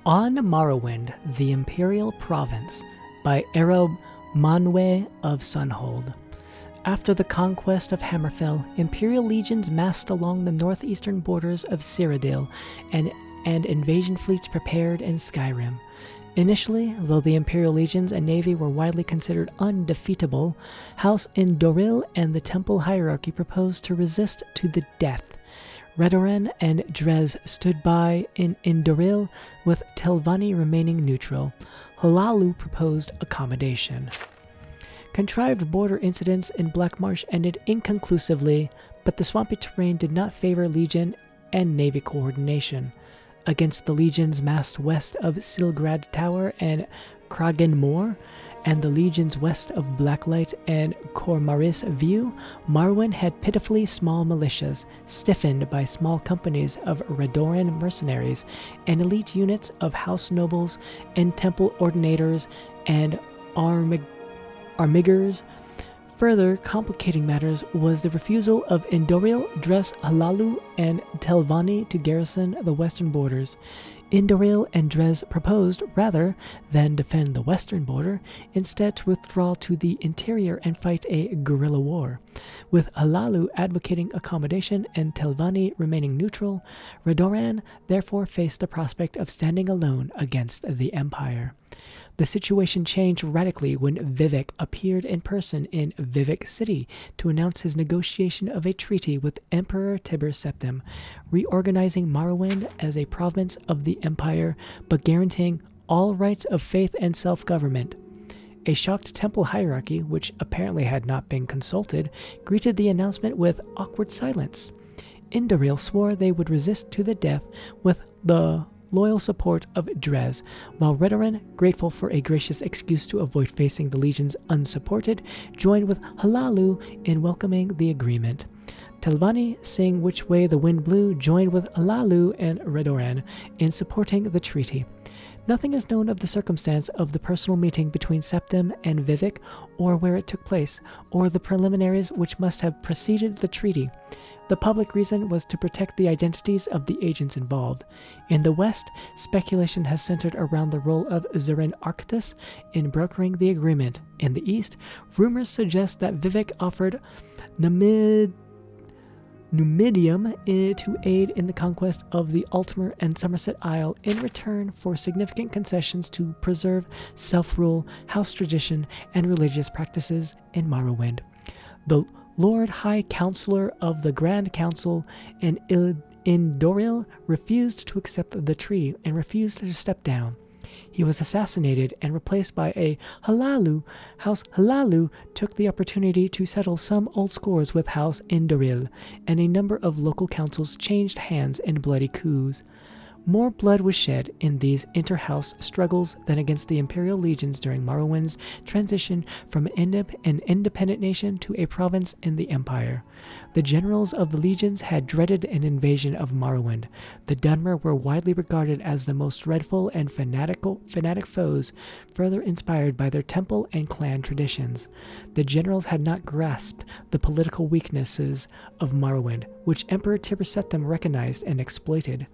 On Morrowind, the Imperial Province, by Erob Manwe of Sunhold. After the conquest of Hammerfell, Imperial legions massed along the northeastern borders of Cyrodiil, and invasion fleets prepared in Skyrim. Initially, though the Imperial legions and navy were widely considered undefeatable, House Indoril and the Temple hierarchy proposed to resist to the death. Redoran and Dres stood by in Indoril, with Telvanni remaining neutral. Hlaalu proposed accommodation. Contrived border incidents in Blackmarsh ended inconclusively, but the swampy terrain did not favor Legion and Navy coordination. Against the legions massed west of Silgrad Tower and Kragen Moor, and the legions west of Blacklight and Cormaris View, Morrowind had pitifully small militias, stiffened by small companies of Redoran mercenaries and elite units of house nobles and temple ordinators and armigers. Further complicating matters was the refusal of Indoril, Dres, Hlaalu, and Telvanni to garrison the western borders. Indoril and Dres proposed, rather than defend the western border, instead to withdraw to the interior and fight a guerrilla war. With Hlaalu advocating accommodation and Telvanni remaining neutral, Redoran therefore faced the prospect of standing alone against the Empire. The situation changed radically when Vivek appeared in person in Vivek City to announce his negotiation of a treaty with Emperor Tibur Septim, reorganizing Morrowind as a province of the Empire, but guaranteeing all rights of faith and self-government. A shocked temple hierarchy, which apparently had not been consulted, greeted the announcement with awkward silence. Indoril swore they would resist to the death with the loyal support of Dres, while Redoran, grateful for a gracious excuse to avoid facing the legions unsupported, joined with Hlaalu in welcoming the agreement. Telvanni, seeing which way the wind blew, joined with Hlaalu and Redoran in supporting the treaty. Nothing is known of the circumstance of the personal meeting between Septim and Vivek, or where it took place, or the preliminaries which must have preceded the treaty. The public reason was to protect the identities of the agents involved. In the West, speculation has centered around the role of Zurin Arctus in brokering the agreement. In the East, rumors suggest that Vivek offered Numidium to aid in the conquest of the Altmer and Somerset Isle in return for significant concessions to preserve self-rule, house tradition, and religious practices in Morrowind. The Lord High Counselor of the Grand Council in Indoril refused to accept the treaty and refused to step down. He was assassinated and replaced by a Hlaalu. House Hlaalu took the opportunity to settle some old scores with House Indoril, and a number of local councils changed hands in bloody coups. More blood was shed in these inter-house struggles than against the Imperial legions during Morrowind's transition from an independent nation to a province in the Empire. The generals of the legions had dreaded an invasion of Morrowind. The Dunmer were widely regarded as the most dreadful and fanatic foes, further inspired by their temple and clan traditions. The generals had not grasped the political weaknesses of Morrowind, which Emperor Tibur Septim recognized and exploited.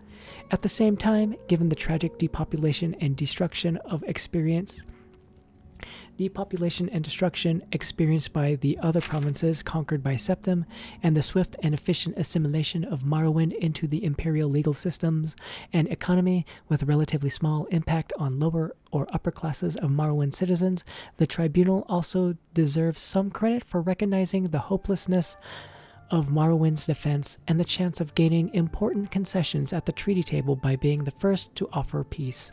At the same time, given the tragic depopulation and destruction experienced by the other provinces conquered by Septim, and the swift and efficient assimilation of Morrowind into the imperial legal systems and economy with relatively small impact on lower or upper classes of Morrowind citizens, the tribunal also deserves some credit for recognizing the hopelessness of Morrowind's defense and the chance of gaining important concessions at the treaty table by being the first to offer peace.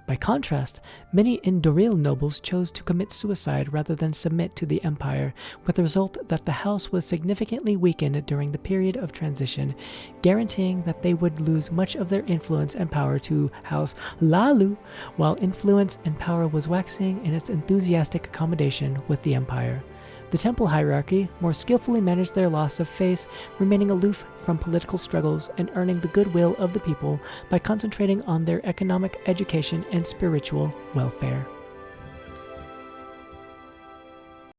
By contrast, many Indoril nobles chose to commit suicide rather than submit to the Empire, with the result that the house was significantly weakened during the period of transition, guaranteeing that they would lose much of their influence and power to House Hlaalu, while influence and power was waxing in its enthusiastic accommodation with the Empire. The temple hierarchy more skillfully managed their loss of face, remaining aloof from political struggles and earning the goodwill of the people by concentrating on their economic, education, and spiritual welfare.